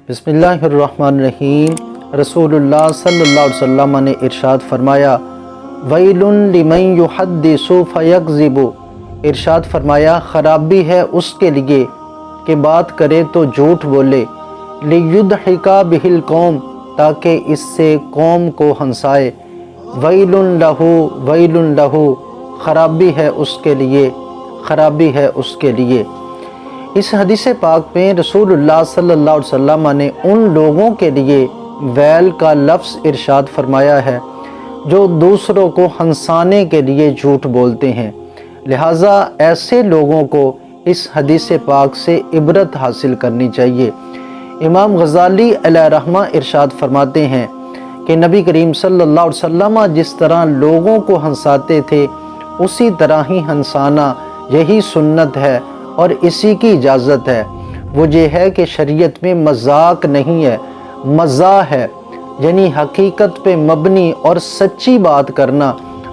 بسم اللہ الرحمن الرحیم۔ رسول اللہ صلی اللہ علیہ وسلم نے ارشاد فرمایا ویل لمن یحدث فیکذب، ارشاد فرمایا خرابی ہے اس کے لیے کہ بات کرے تو جھوٹ بولے، لیضحک بہ القوم، تاکہ اس سے قوم کو ہنسائے، ویل لہ، خرابی ہے اس کے لیے، خرابی ہے اس کے لیے۔ اس حدیث پاک میں رسول اللہ صلی اللہ علیہ وسلم نے ان لوگوں کے لیے ویل کا لفظ ارشاد فرمایا ہے جو دوسروں کو ہنسانے کے لیے جھوٹ بولتے ہیں، لہٰذا ایسے لوگوں کو اس حدیث پاک سے عبرت حاصل کرنی چاہیے۔ امام غزالی علیہ رحمہ ارشاد فرماتے ہیں کہ نبی کریم صلی اللہ علیہ وسلم جس طرح لوگوں کو ہنساتے تھے اسی طرح ہی ہنسانا یہی سنت ہے اور اسی کی اجازت ہے۔ وہ یہ ہے کہ شریعت میں مذاق نہیں ہے، مزاح ہے، یعنی حقیقت پہ مبنی اور سچی بات کرنا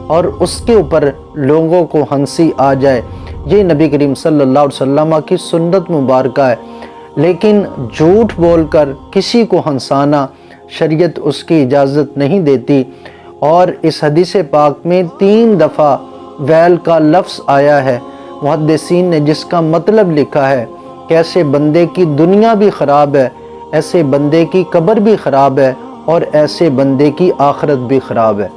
اور اس کے اوپر لوگوں کو ہنسی آ جائے، یہ نبی کریم صلی اللہ علیہ وسلم کی سنت مبارکہ ہے۔ لیکن جھوٹ بول کر کسی کو ہنسانا شریعت اس کی اجازت نہیں دیتی، اور اس حدیث پاک میں 3 دفعہ ویل کا لفظ آیا ہے۔ محدثین نے جس کا مطلب لکھا ہے کہ ایسے بندے کی دنیا بھی خراب ہے، ایسے بندے کی قبر بھی خراب ہے، اور ایسے بندے کی آخرت بھی خراب ہے۔